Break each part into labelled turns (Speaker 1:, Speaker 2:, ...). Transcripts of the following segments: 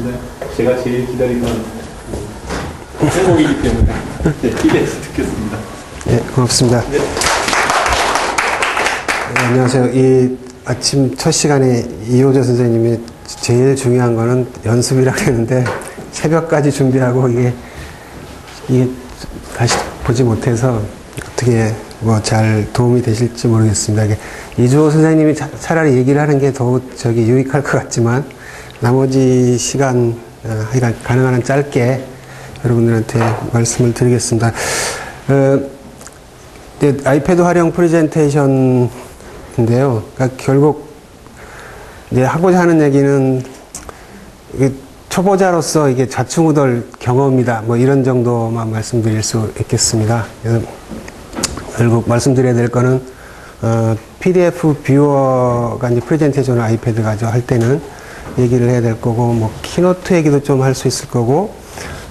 Speaker 1: 네, 제가 제일 기다리던 제목이기 때문에 네, 기대해서 듣겠습니다.
Speaker 2: 네, 고맙습니다.
Speaker 1: 네.
Speaker 2: 네, 안녕하세요. 이 아침 첫 시간에 이호재 선생님이 제일 중요한 거는 연습이라고 했는데 새벽까지 준비하고 이게 다시 보지 못해서 어떻게 뭐 잘 도움이 되실지 모르겠습니다. 이주호 선생님이 차라리 얘기를 하는 게 더 유익할 것 같지만 나머지 시간 가능한 한 짧게 여러분들한테 말씀을 드리겠습니다. 아이패드 활용 프레젠테이션인데요. 그러니까 결국 이제 하고자 하는 얘기는 초보자로서 이게 좌충우돌 경험이다. 뭐 이런 정도만 말씀드릴 수 있겠습니다. 그래서 결국 말씀드려야 될 거는 PDF 뷰어가 이제 프레젠테이션을 아이패드 가지고 할 때는 얘기를 해야 될 거고, 뭐 키노트 얘기도 좀 할 수 있을 거고,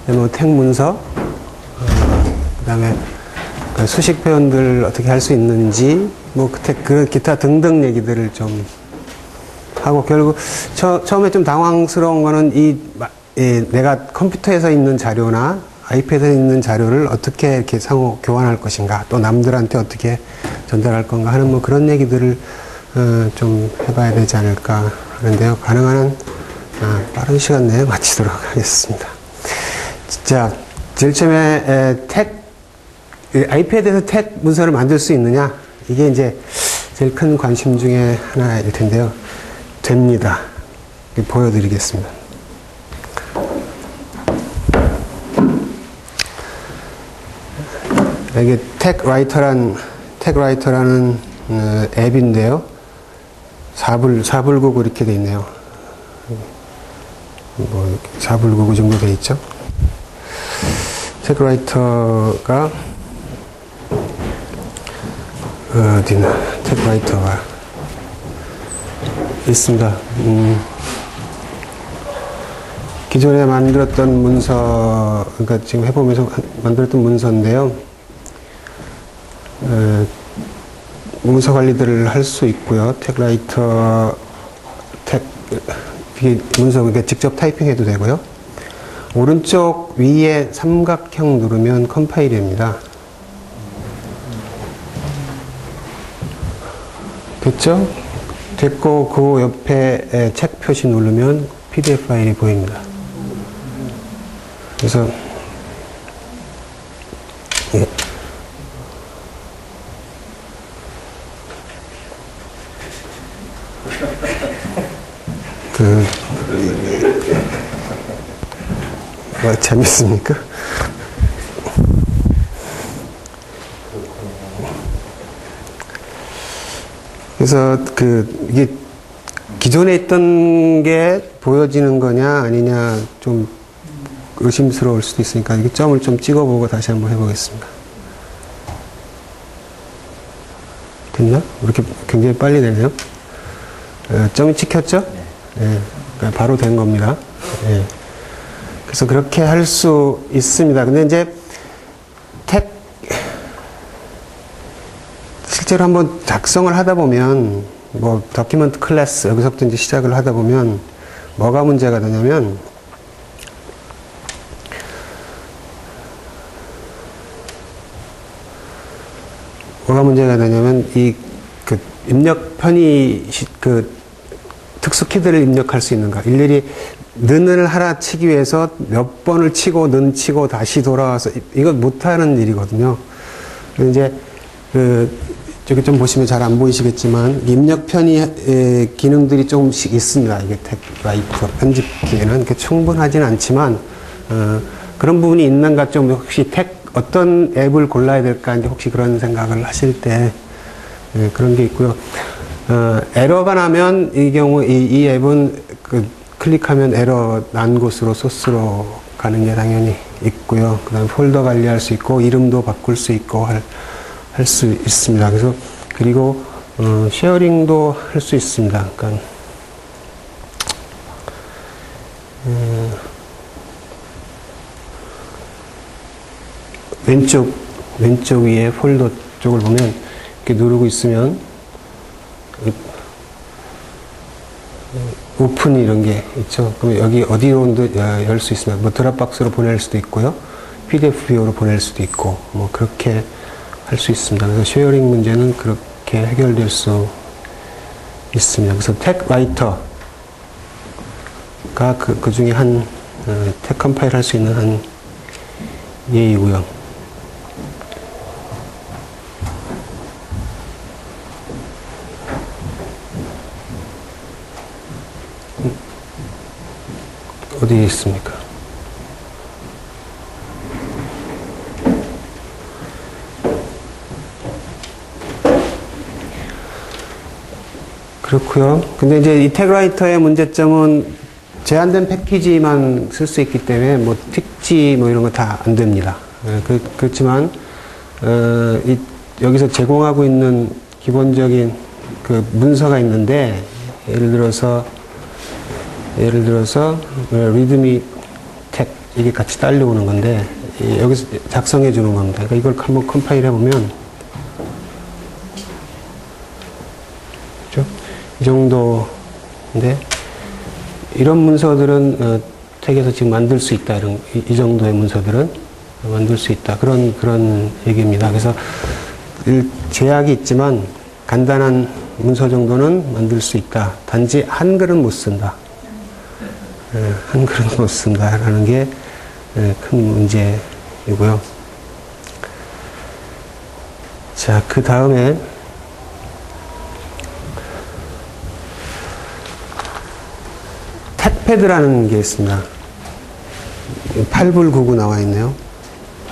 Speaker 2: 뭐 택 문서, 그다음에 수식 표현들 어떻게 할 수 있는지, 뭐 그 기타 등등 얘기들을 좀 하고, 결국 처음에 좀 당황스러운 거는 내가 컴퓨터에서 있는 자료나 아이패드에 있는 자료를 어떻게 이렇게 상호 교환할 것인가, 또 남들한테 어떻게 전달할 건가 하는 뭐 그런 얘기들을 좀 해봐야 되지 않을까 하는데요. 가능한 한 빠른 시간 내에 마치도록 하겠습니다. 자, 제일 처음에 아이패드에서 택 문서를 만들 수 있느냐? 이게 이제 제일 큰 관심 중에 하나일 텐데요. 됩니다. 보여드리겠습니다. 이게 택라이터라는 앱인데요. 4불9구 이렇게 돼 있네요. 뭐 4불9구 정도 돼 있죠. 택라이터가 어디나 택라이터가 있습니다. 기존에 만들었던 문서, 그러니까 지금 해보면서 만들었던 문서인데요. 문서 관리들을 할 수 있고요. 택라이터, 문서, 그러니까 직접 타이핑해도 되고요. 오른쪽 위에 삼각형 누르면 컴파일이 됩니다. 됐죠? 됐고, 그 옆에 책 표시 누르면 PDF 파일이 보입니다. 그래서, 예. 뭐, 재밌습니까? 그래서 이게 기존에 있던 게 보여지는 거냐 아니냐 좀 의심스러울 수도 있으니까 이게 점을 좀 찍어보고 다시 한번 해보겠습니다. 됐나? 이렇게 굉장히 빨리 되네요. 점이 찍혔죠? 네. 그러니까 바로 된 겁니다. 네. 그래서 그렇게 할 수 있습니다. 근데 이제 실제로 한번 작성을 하다 보면, 뭐, 도큐먼트 클래스, 여기서부터 이제 시작을 하다 보면, 뭐가 문제가 되냐면, 입력 편의, 특수 키들을 입력할 수 있는가. 일일이 는을 하나 치기 위해서 몇 번을 치고, 는 치고, 다시 돌아와서, 이거 못하는 일이거든요. 그래서 이제, 저기 좀 보시면 잘 안 보이시겠지만, 입력 편의 기능들이 조금씩 있습니다. 이게 택라이터 편집기에는. 충분하진 않지만, 그런 부분이 있는가 좀 혹시 어떤 앱을 골라야 될까, 이제 혹시 그런 생각을 하실 때, 그런 게 있고요. 에러가 나면 이 경우 이 앱은 클릭하면 에러 난 곳으로 소스로 가는 게 당연히 있고요. 그 다음에 폴더 관리할 수 있고, 이름도 바꿀 수 있고, 할 수 있습니다. 그래서, 그리고, 쉐어링도 할 수 있습니다. 그러니까, 왼쪽 위에 폴더 쪽을 보면, 이렇게 누르고 있으면, 오픈 이런 게 있죠. 그럼 여기 어디로도 열 수 있습니다. 뭐 드랍박스로 보낼 수도 있고요. PDF 뷰어로 보낼 수도 있고, 뭐 그렇게 할 수 있습니다. 그래서 쉐어링 문제는 그렇게 해결될 수 있습니다. 그래서 텍 라이터가 그 중에 텍 컴파일 할 수 있는 한 예이고요. 어디에 있습니까? 그렇고요. 근데 이제 이 텍라이터의 문제점은 제한된 패키지만 쓸 수 있기 때문에 뭐 특지 뭐 이런 거 다 안 됩니다. 그렇지만 여기서 제공하고 있는 기본적인 그 문서가 있는데 예를 들어서 리드미 텍 이게 같이 딸려오는 건데 여기서 작성해 주는 겁니다. 그러니까 이걸 한번 컴파일 해보면 그렇죠? 이 정도인데 이런 문서들은 텍에서 지금 만들 수 있다. 이 정도의 문서들은 만들 수 있다. 그런 얘기입니다. 그래서 제약이 있지만 간단한 문서 정도는 만들 수 있다. 단지 한글은 못 쓴다. 한글은 못 쓴다라는 게 큰 문제이고요. 자, 그 다음에 텍패드라는 게 있습니다. 8불99 나와 있네요.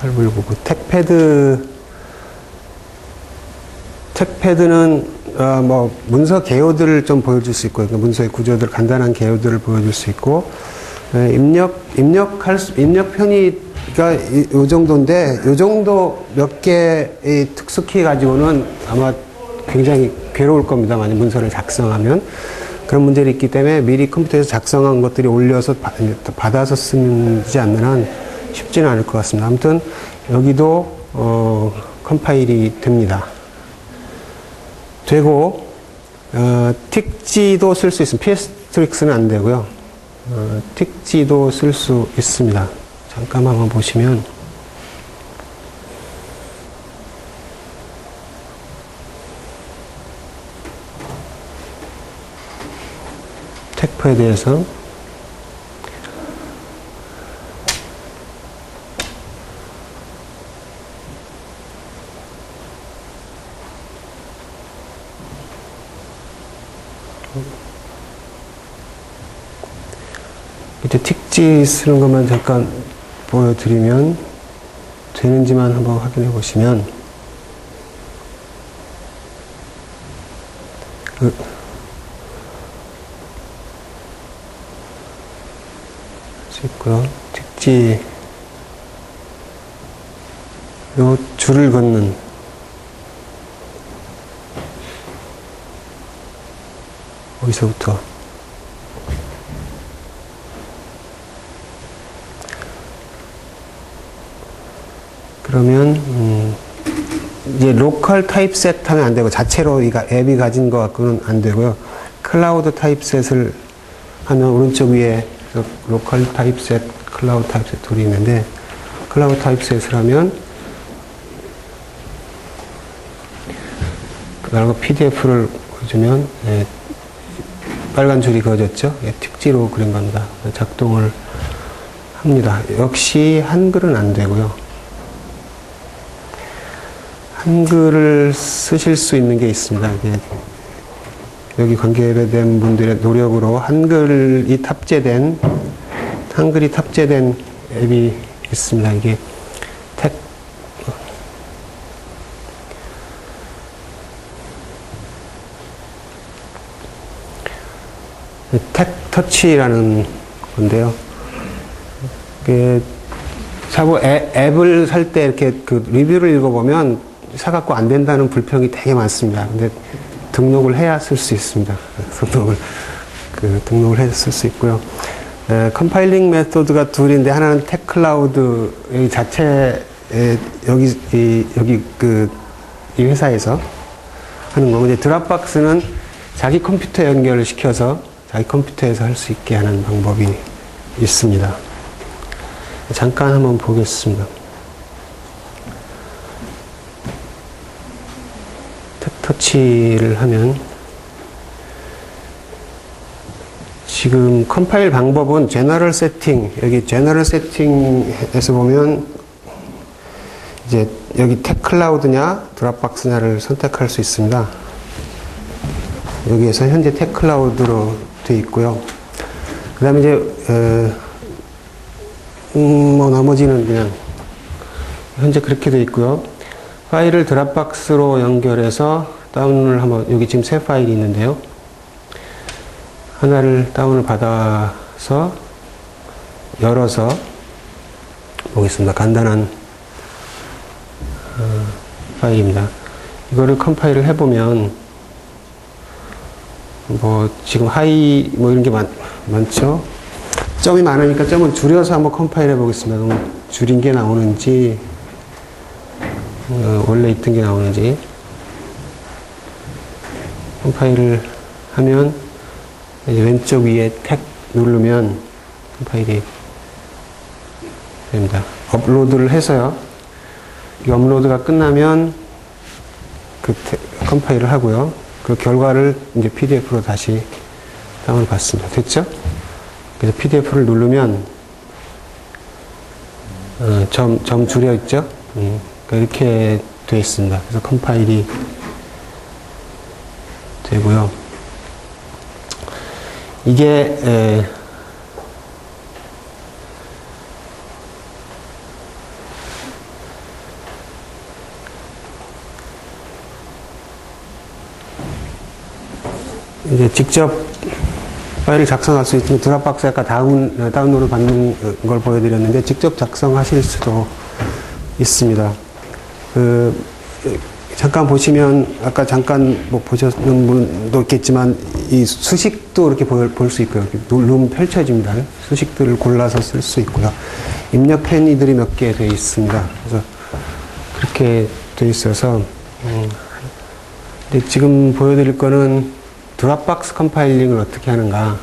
Speaker 2: 8불99. 텍패드는 뭐 문서 개요들을 좀 보여줄 수 있고, 문서의 구조들, 간단한 개요들을 보여줄 수 있고, 입력 편의가 이 정도인데, 이 정도 몇 개의 특수키 가지고는 아마 굉장히 괴로울 겁니다. 만약 문서를 작성하면. 그런 문제들이 있기 때문에 미리 컴퓨터에서 작성한 것들이 올려서 받아서 쓰지 않는 한 쉽지는 않을 것 같습니다. 아무튼 여기도 컴파일이 됩니다. 되고 틱지도 쓸 수 있습니다. PS트릭스는 안 되고요. 틱지도 쓸 수 있습니다. 잠깐 한번 보시면 텍프에 대해서 이제 틱지 쓰는 것만 잠깐 보여드리면 되는지만 한번 확인해 보시면 수 있고요. 틱지 요 줄을 걷는 어디서부터 그러면 이제 로컬 타입셋 하면 안 되고 자체로 이 앱이 가진 것 갖고는 안 되고요. 클라우드 타입셋을 하면 오른쪽 위에 로컬 타입셋, 클라우드 타입셋 둘이 있는데 클라우드 타입셋을 하면 그다음에 PDF를 보여주면 빨간 줄이 그어졌죠. 특지로 그린 겁니다. 작동을 합니다. 역시 한글은 안 되고요. 한글을 쓰실 수 있는 게 있습니다. 여기 관계된 분들의 노력으로 한글이 탑재된 앱이 있습니다. 이게 텍터치라는 건데요. 자꾸 앱을 살 때 이렇게 그 리뷰를 읽어보면 사갖고 안 된다는 불평이 되게 많습니다. 근데 등록을 해야 쓸 수 있습니다. 등록을 해야 쓸 수 있고요. 컴파일링 메소드가 둘인데 하나는 텍클라우드 여기 자체 여기 이 회사에서 하는 거고 이제 드랍박스는 자기 컴퓨터 연결을 시켜서 자기 컴퓨터에서 할 수 있게 하는 방법이 있습니다. 잠깐 한번 보겠습니다. 탭터치를 하면 지금 컴파일 방법은 제너럴 세팅, 여기 제너럴 세팅에서 보면 이제 여기 텍클라우드냐 드랍박스냐를 선택할 수 있습니다. 여기에서 현재 텍클라우드로 되어 있고요. 그 다음에 이제 뭐 나머지는 그냥 현재 그렇게 되어 있고요. 파일을 드랍박스로 연결해서 다운을 한번, 여기 지금 세 파일이 있는데요. 하나를 다운을 받아서 열어서 보겠습니다. 간단한 파일입니다. 이거를 컴파일을 해보면 뭐 지금 하이 뭐 이런 게 많죠. 점이 많으니까 점을 줄여서 한번 컴파일 해보겠습니다. 그럼 줄인 게 나오는지 원래 있던 게 나오는지. 컴파일을 하면 이제 왼쪽 위에 탭 누르면 컴파일이 됩니다. 업로드를 해서요. 이 업로드가 끝나면 그 컴파일을 하고요. 그 결과를 이제 PDF로 다시 다운을 받습니다. 됐죠? 그래서 PDF를 누르면 점 줄여 있죠? 그러니까 이렇게 되어 있습니다. 그래서 컴파일이 되고요. 이게 이제 직접 파일을 작성할 수 있으면 드랍박스 아까 다운로드 받는 걸 보여드렸는데 직접 작성하실 수도 있습니다. 잠깐 보시면 아까 잠깐 뭐 보셨는 분도 있겠지만 이 수식도 이렇게 볼 수 있고요. 누르면 펼쳐집니다. 수식들을 골라서 쓸 수 있고요. 입력 편의들이 몇 개 되어 있습니다. 그래서 그렇게 되어 있어서 근데 지금 보여드릴 거는 드랍박스 컴파일링을 어떻게 하는가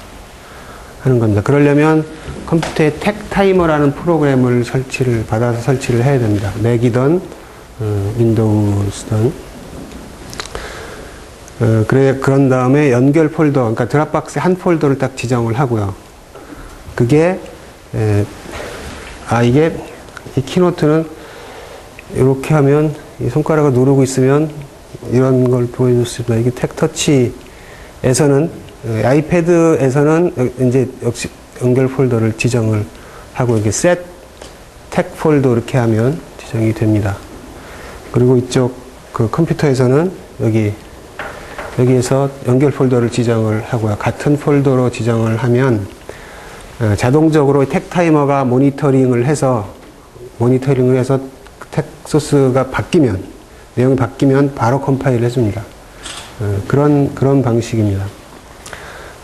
Speaker 2: 하는 겁니다. 그러려면 컴퓨터에 텍타이머라는 프로그램을 받아서 설치를 해야 됩니다. 맥이든 윈도우스든. 그런 다음에 연결 폴더, 그러니까 드랍박스에 한 폴더를 딱 지정을 하고요. 그게 이게 이 키노트는 이렇게 하면 이 손가락을 누르고 있으면 이런 걸 보여줬습니다. 이게 텍터치에서는 아이패드에서는 이제 역시 연결 폴더를 지정을 하고 이렇게 set 텍 폴더 이렇게 하면 지정이 됩니다. 그리고 이쪽 그 컴퓨터에서는 여기에서 연결 폴더를 지정을 하고요. 같은 폴더로 지정을 하면 자동적으로 텍타이머가 모니터링을 해서 텍 소스가 바뀌면, 내용이 바뀌면 바로 컴파일을 해줍니다. 그런 방식입니다.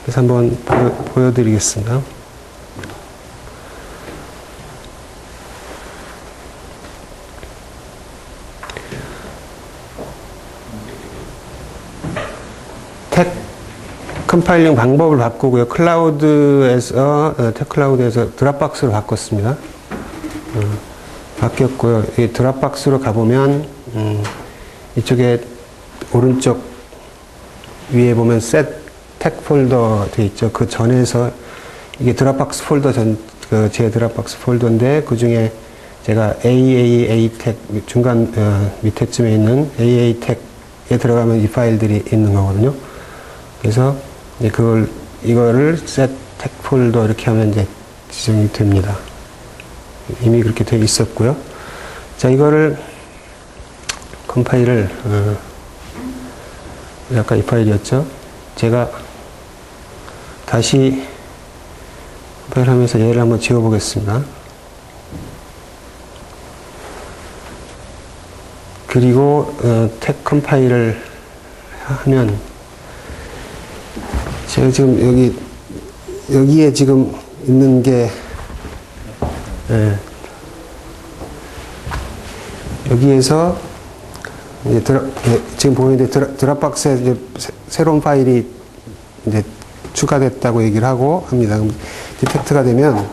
Speaker 2: 그래서 한번 보여드리겠습니다. 텍 컴파일링 방법을 바꾸고요. 텍 클라우드에서 드랍박스로 바꿨습니다. 바뀌었고요. 이 드랍박스로 가보면 이쪽에 오른쪽 위에 보면 set 텍 폴더 돼 있죠. 그 전에서 이게 드랍박스 폴더 제 드랍박스 폴더인데 그 중에 제가 AAA 텍 중간 밑에쯤에 있는 AA 텍에 들어가면 이 파일들이 있는 거거든요. 그래서 이제 이거를 set 텍 폴더 이렇게 하면 이제 지정이 됩니다. 이미 그렇게 되어 있었고요. 자, 이거를 컴파일을 아까 이 파일이었죠. 제가 다시 컴파일 하면서 얘를 한번 지워보겠습니다. 그리고 텍 컴파일을 하면 제가 지금 여기에 지금 있는 게 여기에서 이제 지금 보이는데 드랍박스에 이제 새로운 파일이 이제 추가됐다고 얘기를 하고 합니다. 그럼 디텍트가 되면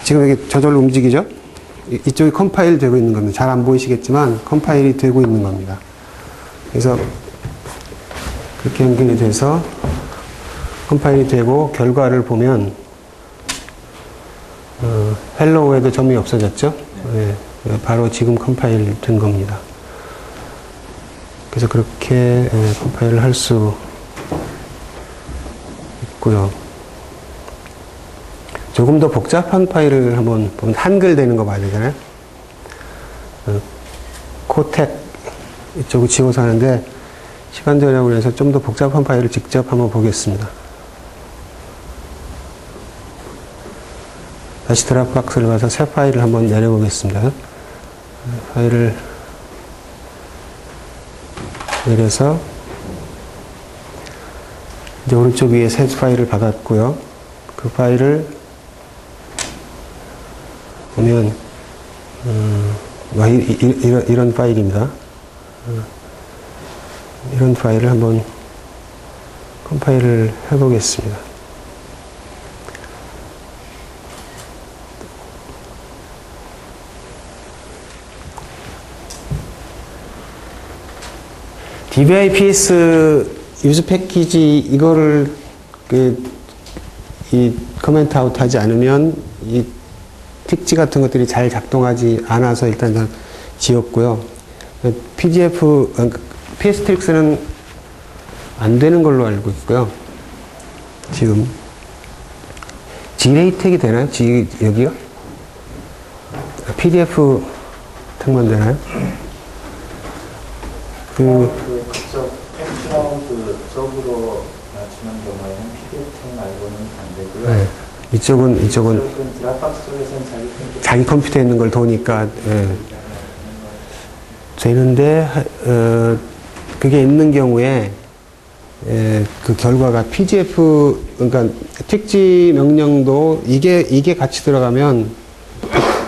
Speaker 2: 지금 여기 저절로 움직이죠? 이쪽이 컴파일 되고 있는 겁니다. 잘 안 보이시겠지만 컴파일이 되고 있는 겁니다. 그래서 그렇게 연결이 돼서 컴파일이 되고 결과를 보면 헬로우에도 점이 없어졌죠? 네, 바로 지금 컴파일 된 겁니다. 그래서 그렇게 컴파일을 할 수 있고요. 조금 더 복잡한 파일을 한번 보면 한글 되는 거 봐야 되잖아요. 코텍 이쪽을 지워서 하는데 시간 절약을 해서 좀 더 복잡한 파일을 직접 한번 보겠습니다. 다시 드랍박스를 가서 새 파일을 한번 내려보겠습니다. 파일을 내려서 이제 오른쪽 위에 새 파일을 받았고요. 그 파일을 보면 이런 파일입니다. 이런 파일을 한번 컴파일을 해보겠습니다. DBIPS 유즈 패키지 이거를 이 커멘트 아웃 하지 않으면 이 틱지 같은 것들이 잘 작동하지 않아서 일단 전 지웠고요. PSTX는 안 되는 걸로 알고 있고요. 지금 G레이텍이 되나요? 여기요? PDF 텍만 되나요?
Speaker 3: 그쪽 텍스트라운드 쪽으로 맞추는 경우에는 PDF 말고는 안 되고요.
Speaker 2: 네. 이쪽은
Speaker 3: 드랍박스 쪽에서는
Speaker 2: 자기 컴퓨터에 있는 걸 도니까 되는데 그게 있는 경우에 그 결과가 PDF 그러니까 틱지 명령도 이게 같이 들어가면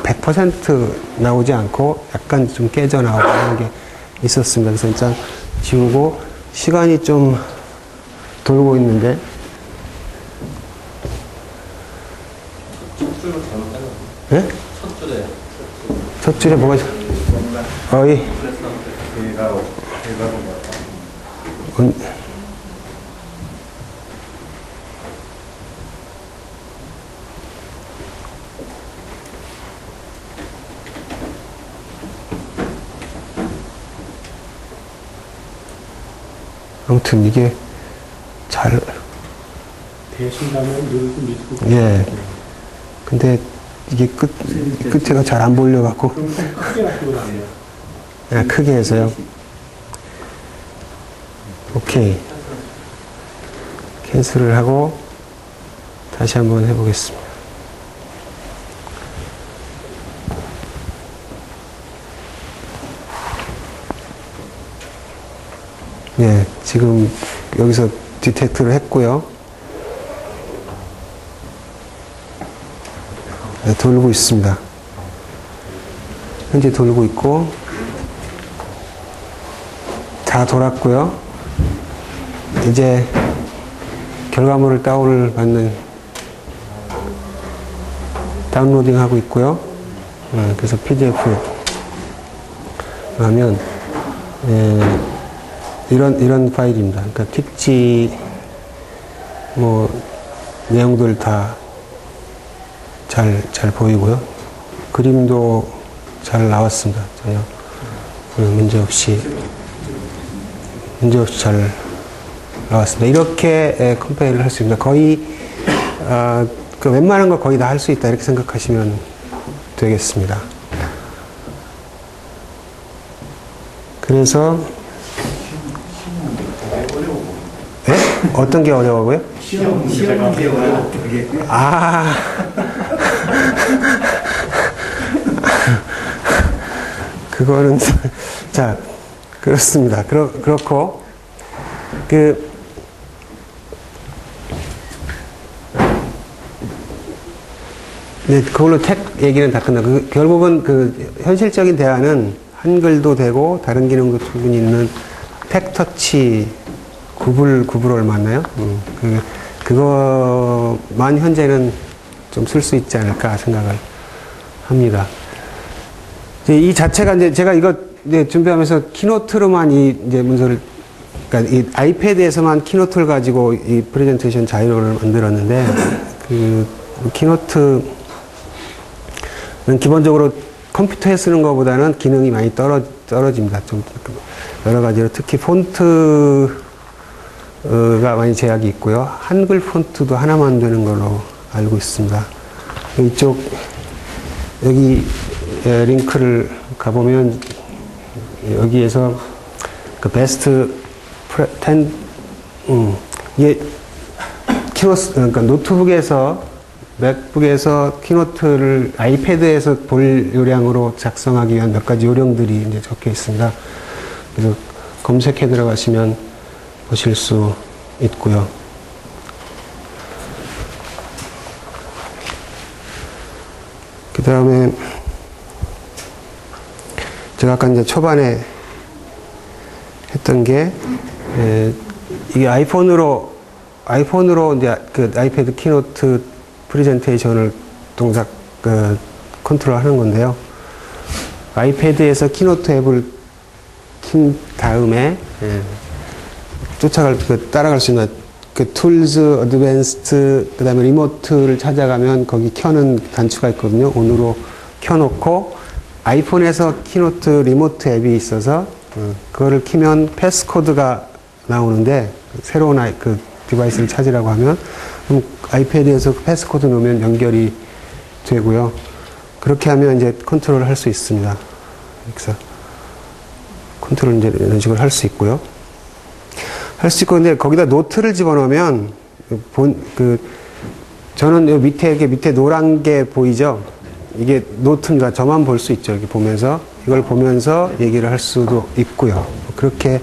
Speaker 2: 100% 나오지 않고 약간 좀 깨져 나오고 하는 게 있었습니다. 그래서 일단 지우고 시간이 좀 돌고 있는데
Speaker 1: 첫 줄로 잘못 잘랐어요.
Speaker 2: 네?
Speaker 1: 첫 줄에.
Speaker 2: 첫 줄에 뭐가 있어? 아무튼 이게 잘
Speaker 1: 대신하면 누르고 밑으로.
Speaker 2: 예. 근데 이게 끝에가 잘 안 보여갖고.
Speaker 1: 크게 놔두고 나네요.
Speaker 2: 예, 크게 해서요. 오케이. 캔슬을 하고 다시 한번 해보겠습니다. 예, 지금 여기서 디텍트를 했고요. 네, 돌고 있습니다. 현재 돌고 있고 다 돌았고요. 이제 결과물을 다운로딩 하고 있고요. 그래서 PDF 하면 이런 파일입니다. 그러니까 틱지 내용들 다 잘 보이고요. 그림도 잘 나왔습니다. 전혀 문제 없이 잘 나왔습니다. 이렇게 컴파일을 할 수 있습니다. 거의 웬만한 거 거의 다 할 수 있다 이렇게 생각하시면 되겠습니다. 그래서 네? 어떤 게 어려워요?
Speaker 3: 시험 문제 어려워.
Speaker 2: 그거는 자 그렇습니다. 그렇고 네, 그걸로 텍 얘기는 다 끝나고 결국은 현실적인 대안은 한글도 되고 다른 기능도 충분히 있는 텍터치 구불 얼마나요? 그거만 현재는 좀 쓸 수 있지 않을까 생각을 합니다. 이 자체가 이제 제가 이거 이제 준비하면서 키노트로만 이제 문서를, 그러니까 이 아이패드에서만 키노트를 가지고 이 프레젠테이션 자료를 만들었는데, 그 키노트는 기본적으로 컴퓨터에 쓰는 것보다는 기능이 많이 떨어집니다. 좀 여러 가지로 특히 폰트가 많이 제약이 있고요. 한글 폰트도 하나만 되는 걸로 알고 있습니다. 이쪽 여기 링크를 가보면 여기에서 그 베스트 10 이게 키노트, 그러니까 노트북에서 맥북에서 키노트를 아이패드에서 볼 요량으로 작성하기 위한 몇 가지 요령들이 이제 적혀 있습니다. 그래서 검색해 들어가시면 보실 수 있고요. 그 다음에 제가 아까 이제 초반에 했던 게 이게 아이폰으로 이제 그 아이패드 키노트 프레젠테이션을 컨트롤 하는 건데요. 아이패드에서 키노트 앱을 킨 다음에 따라갈 수 있는 그 툴즈, 어드밴스드, 그 다음에 리모트를 찾아가면 거기 켜는 단추가 있거든요. 온으로 켜놓고 아이폰에서 키노트 리모트 앱이 있어서 그거를 키면 패스코드가 나오는데, 새로운 그 디바이스를 찾으라고 하면 그럼 아이패드에서 그 패스코드 넣으면 연결이 되고요. 그렇게 하면 이제 컨트롤을 할 수 있습니다. 그래서 컨트롤 이제 이런 식으로 할 수 있고요. 할 수 있고, 근데 거기다 노트를 집어넣으면 저는 요 밑에 노란 게 보이죠? 이게 노트입니다. 저만 볼 수 있죠. 이렇게 보면서 이걸 보면서 얘기를 할 수도 있고요. 그렇게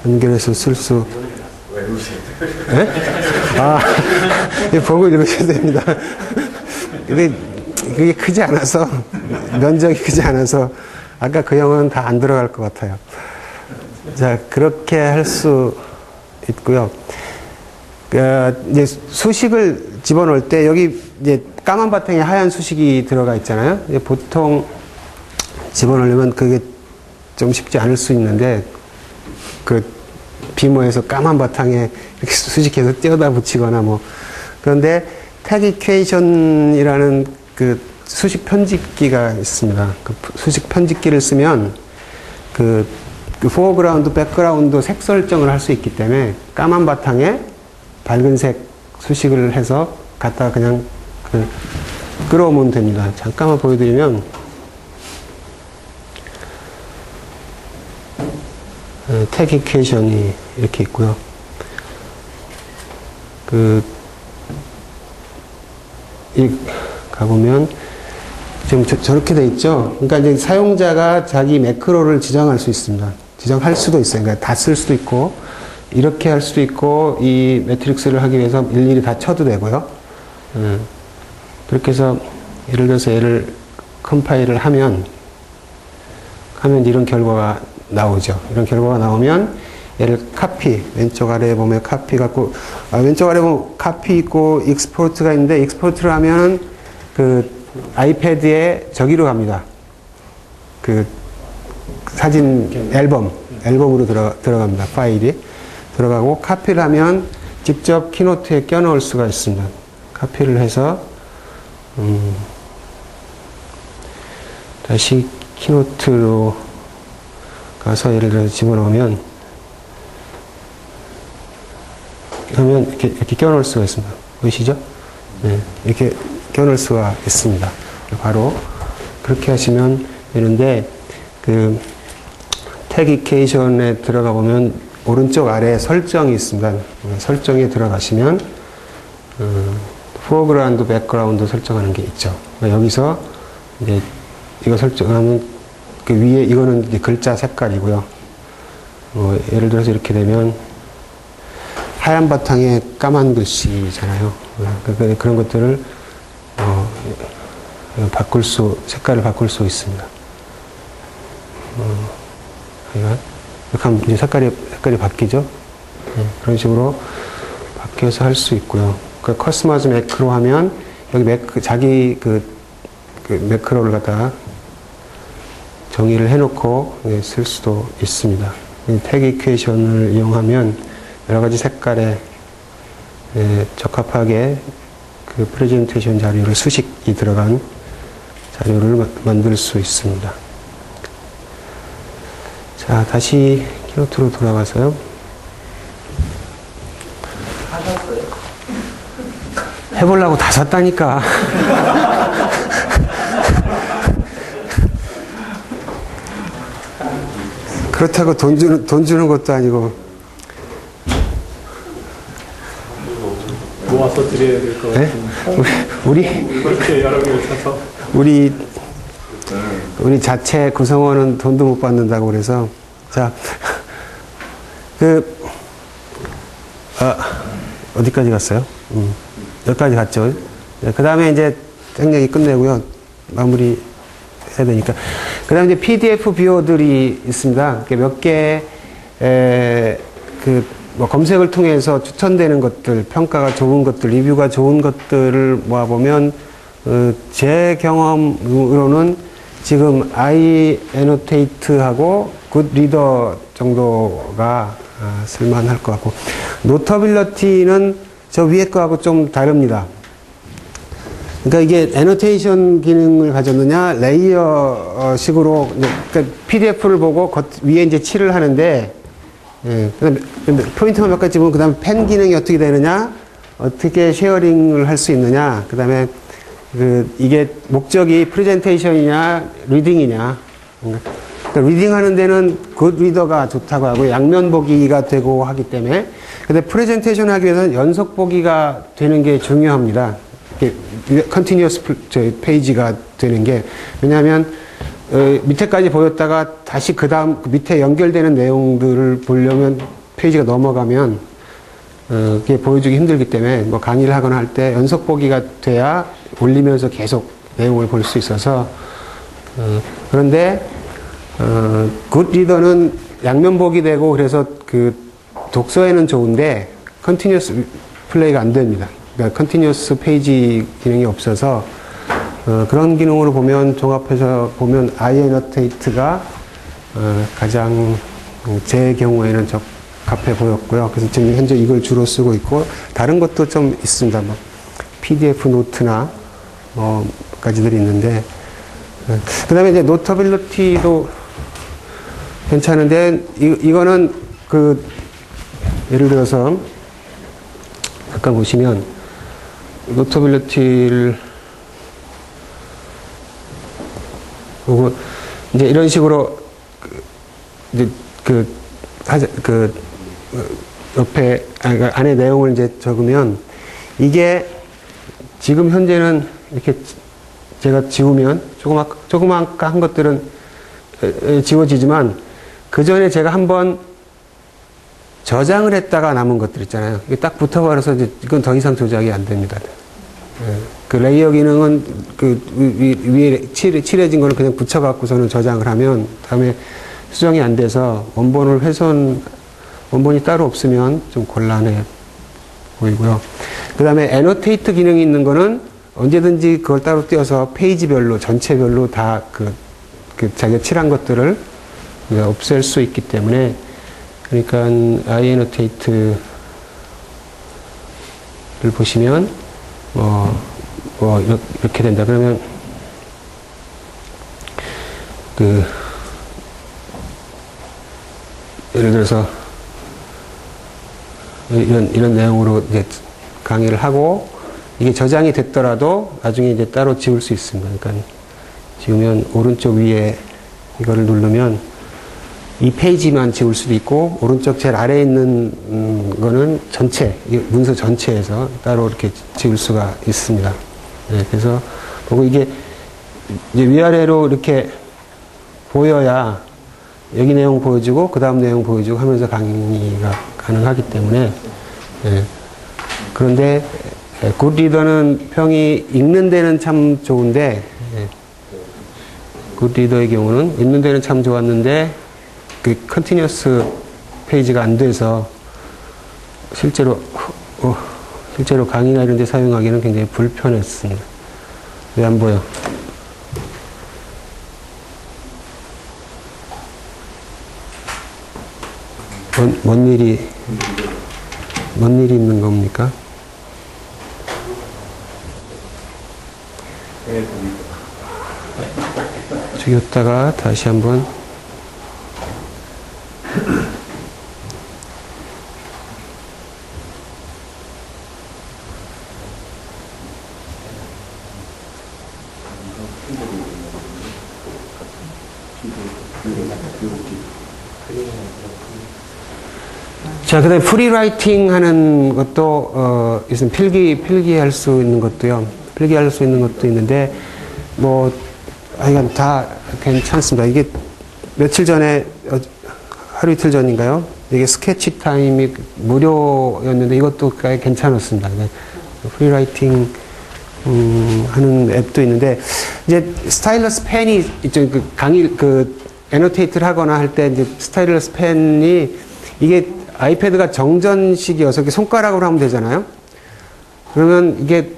Speaker 2: 연결해서 쓸 수.
Speaker 1: 왜 웃으세요?
Speaker 2: 네? 보고 이러셔야 됩니다. 근데 그게 크지 않아서, 면적이 크지 않아서, 아까 그 영어는 다 안 들어갈 것 같아요. 자, 그렇게 할 수 있고요. 이제 수식을 집어넣을 때, 여기 이제 까만 바탕에 하얀 수식이 들어가 있잖아요. 보통 집어넣으려면 그게 좀 쉽지 않을 수 있는데, 비모에서 까만 바탕에 이렇게 수식해서 떼어다 붙이거나 뭐. 그런데 태그 이퀘이션이라는 그 수식 편집기가 있습니다. 그 수식 편집기를 쓰면 그 포어그라운드, 백그라운드 색 설정을 할 수 있기 때문에 까만 바탕에 밝은색 수식을 해서 갖다가 그냥 끌어오면 됩니다. 잠깐만 보여드리면, 태그 이퀘이션이 이렇게 있고요. 가보면, 지금 저렇게 돼 있죠? 그러니까 이제 사용자가 자기 매크로를 지정할 수 있습니다. 지정할 수도 있어요. 그러니까 다 쓸 수도 있고, 이렇게 할 수도 있고, 이 매트릭스를 하기 위해서 일일이 다 쳐도 되고요. 그렇게 해서, 예를 들어서 얘를 컴파일을 하면 이런 결과가 나오죠. 이런 결과가 나오면 얘를 카피, 왼쪽 아래에 보면 카피 갖고, 왼쪽 아래에 보면 카피 있고 익스포트가 있는데, 익스포트를 하면 그 아이패드에 저기로 갑니다. 그 사진 앨범으로 들어갑니다. 파일이 들어가고, 카피를 하면 직접 키노트에 껴넣을 수가 있습니다. 카피를 해서 다시 키노트로 가서 예를 들어서 집어넣으면 이렇게 껴넣을 수가 있습니다. 보이시죠? 네, 이렇게 껴넣을 수가 있습니다. 바로 그렇게 하시면 되는데, 그 태그 이퀘이션에 들어가 보면 오른쪽 아래에 설정이 있습니다. 설정에 들어가시면 포어그라운드, 백그라운드 설정하는 게 있죠. 여기서 이제 이거 설정하면 그 위에 이거는 이제 글자 색깔이고요. 예를 들어서 이렇게 되면 하얀 바탕에 까만 글씨잖아요. 그런 것들을 색깔을 바꿀 수 있습니다. 이렇게 하면 이제 색깔이 바뀌죠. 그런 식으로 바뀌어서 할 수 있고요. 그 커스터마이즈 매크로 하면 여기 자기 그 매크로를 갖다가 정의를 해놓고 쓸 수도 있습니다. 태그 이퀘이션을 이용하면 여러 가지 색깔에 적합하게 그 프레젠테이션 자료를 수식이 들어간 자료를 만들 수 있습니다. 자, 다시 키노트로 돌아가서요.
Speaker 3: 하셨어요?
Speaker 2: 해보려고 다 샀다니까. 그렇다고 돈 주는 것도 아니고.
Speaker 1: 모아서 드려야 될 것
Speaker 2: 네?
Speaker 1: 같은. 그렇게 여러 개를 사서.
Speaker 2: 우리 자체 구성원은 돈도 못 받는다고 그래서. 자, 어디까지 갔어요? 여기까지 갔죠. 그 다음에 이제 생략이 끝내고요. 마무리 해야 되니까. 그 다음에 이제 PDF 뷰어들이 있습니다. 몇 개, 검색을 통해서 추천되는 것들, 평가가 좋은 것들, 리뷰가 좋은 것들을 모아보면, 제 경험으로는 지금 iAnnotate하고 굿리더 정도가 쓸만할 것 같고, 노터빌리티는 저 위에 거하고 좀 다릅니다. 그러니까 이게 애노테이션 기능을 가졌느냐, 레이어 식으로, 그러니까 PDF를 보고 위에 이제 칠을 하는데, 그다음에 포인트만 몇 가지 집으면 그 다음에 펜 기능이 어떻게 되느냐, 어떻게 쉐어링을 할 수 있느냐, 그 다음에 이게 목적이 프레젠테이션이냐, 리딩이냐. 그러니까 리딩 하는 데는 굿 리더가 좋다고 하고 양면 보기가 되고 하기 때문에. 근데 프레젠테이션 하기 위해서는 연속 보기가 되는 게 중요합니다. 컨티뉴어스 페이지가 되는 게. 왜냐하면 밑에까지 보였다가 다시 그 다음 밑에 연결되는 내용들을 보려면 페이지가 넘어가면 그게 보여주기 힘들기 때문에 뭐 강의를 하거나 할 때 연속 보기가 돼야 올리면서 계속 내용을 볼 수 있어서 그런데 굿 리더는 양면 보기 되고 그래서 그 독서에는 좋은데 컨티뉴어스 플레이가 안 됩니다. 그러니까 컨티뉴어스 페이지 기능이 없어서 그런 기능으로 보면 종합해서 보면 iAnnotate가 가장 제 경우에는 적합해 보였고요. 그래서 지금 현재 이걸 주로 쓰고 있고 다른 것도 좀 있습니다. 뭐 PDF 노트나 까지들이 있는데 그 다음에 이제 노터빌리티도 괜찮은데 이거는 예를 들어서 아까 보시면 노터빌리티를 보고 이제 이런 식으로 옆에 안에 내용을 이제 적으면 이게 지금 현재는 이렇게 제가 지우면 조그맣게 것들은 지워지지만 그 전에 제가 한번 저장을 했다가 남은 것들 있잖아요. 이게 딱 붙어버려서 이제 이건 더 이상 조작이 안 됩니다. 그 레이어 기능은 위에 칠해진 거는 그냥 붙여갖고서는 저장을 하면 다음에 수정이 안 돼서 원본이 따로 없으면 좀 곤란해 보이고요. 그 다음에 애노테이트 기능이 있는 거는 언제든지 그걸 따로 띄워서 페이지별로, 전체별로 다 자기가 칠한 것들을 없앨 수 있기 때문에 그러니까 iAnnotate를 보시면 이렇게 된다. 그러면 예를 들어서 이런 내용으로 이제 강의를 하고 이게 저장이 됐더라도 나중에 이제 따로 지울 수 있습니다. 그러니까 지우면 오른쪽 위에 이거를 누르면 이 페이지만 지울 수도 있고 오른쪽 제일 아래에 있는 거는 문서 전체에서 따로 이렇게 지울 수가 있습니다. 네, 그래서 보고 이게 이제 위아래로 이렇게 보여야 여기 내용 보여주고 그 다음 내용 보여주고 하면서 강의가 가능하기 때문에 그런데 굿리더는 평이 읽는 데는 참 좋은데 굿리더의 경우는 읽는 데는 참 좋았는데 그 컨티뉴어스 페이지가 안 돼서 실제로 실제로 강의나 이런 데 사용하기는 굉장히 불편했습니다. 왜 안 보여? 뭔 일이 있는 겁니까? 죽였다가 다시 한번 자, 그 다음에 프리라이팅 하는 것도, 있으면 필기할 수 있는 것도요. 필기할 수 있는 것도 있는데, 뭐, 하여간 다 괜찮습니다. 이게 며칠 전에, 하루 이틀 전인가요? 이게 스케치 타임이 무료였는데 이것도 꽤 괜찮았습니다. 프리라이팅, 하는 앱도 있는데, 이제 스타일러스 펜이 있죠. 애노테이트를 하거나 할 때 이제 스타일러스 펜이 이게 아이패드가 정전식이어서 이렇게 손가락으로 하면 되잖아요. 그러면 이게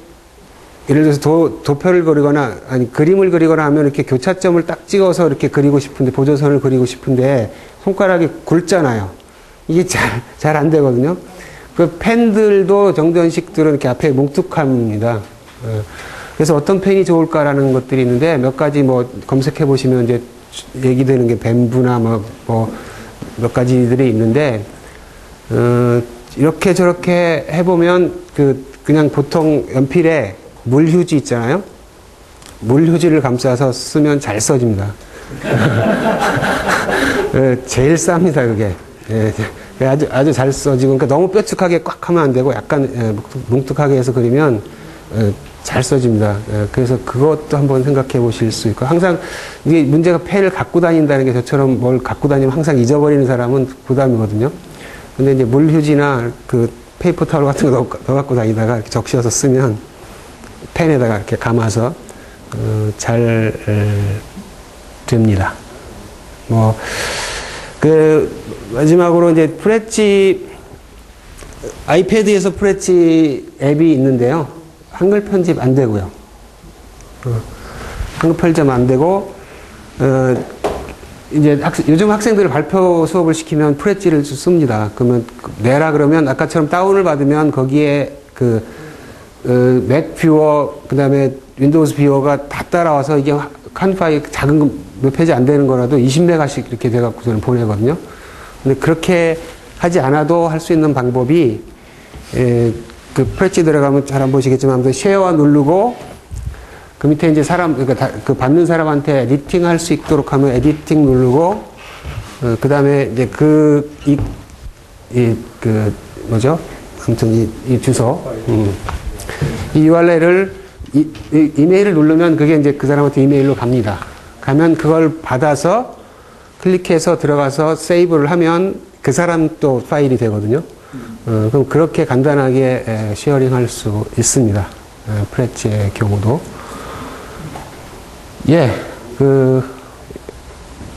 Speaker 2: 예를 들어서 도표를 그리거나 아니 그림을 그리거나 하면 이렇게 교차점을 딱 찍어서 이렇게 그리고 싶은데 보조선을 그리고 싶은데 손가락이 굵잖아요. 이게 잘 안 되거든요. 그 펜들도 정전식들은 이렇게 앞에 뭉툭합니다. 그래서 어떤 펜이 좋을까라는 것들이 있는데 몇 가지 뭐 검색해 보시면 이제 얘기되는 게 뱀부나 뭐 몇 가지들이 있는데 이렇게 저렇게 해보면 그냥 보통 연필에 물휴지 있잖아요. 물휴지를 감싸서 쓰면 잘 써집니다. 제일 쌉니다, 그게. 아주 잘 써지고, 그러니까 너무 뾰족하게 꽉 하면 안 되고 약간 뭉툭하게 해서 그리면 잘 써집니다. 그래서 그것도 한번 생각해 보실 수 있고, 항상 이게 문제가 펜을 갖고 다닌다는 게 저처럼 뭘 갖고 다니면 항상 잊어버리는 사람은 부담이거든요. 근데 이제 물휴지나 페이퍼 타월 같은 거 넣어 갖고 다니다가 이렇게 적셔서 쓰면 펜에다가 이렇게 감아서 잘 됩니다. 마지막으로 이제 프레치, 아이패드에서 프레치 앱이 있는데요. 한글 편집 안 되고요. 한글 편집 안 되고, 이제 요즘 학생들을 발표 수업을 시키면 프레치를 씁니다. 그러면 내라 그러면 아까처럼 다운을 받으면 거기에 맥 뷰어, 그 다음에 윈도우즈 뷰어가 다 따라와서 이게 한 파일 작은 거 몇 페이지 안 되는 거라도 20메가씩 이렇게 돼갖고 저는 보내거든요. 근데 그렇게 하지 않아도 할 수 있는 방법이, 프레치 들어가면 잘 안 보시겠지만, 쉐어와 누르고, 그 밑에 이제 그러니까 받는 사람한테 에디팅 할 수 있도록 하면 에디팅 누르고, 그 다음에 이제 뭐죠? 아무튼 이 주소. 이 URL을, 이메일을 누르면 그게 이제 그 사람한테 이메일로 갑니다. 가면 그걸 받아서 클릭해서 들어가서 세이브를 하면 그 사람 또 파일이 되거든요. 그럼 그렇게 간단하게 쉐어링 할 수 있습니다. 프레치의 경우도.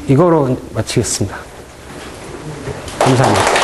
Speaker 2: 이거로 마치겠습니다. 감사합니다.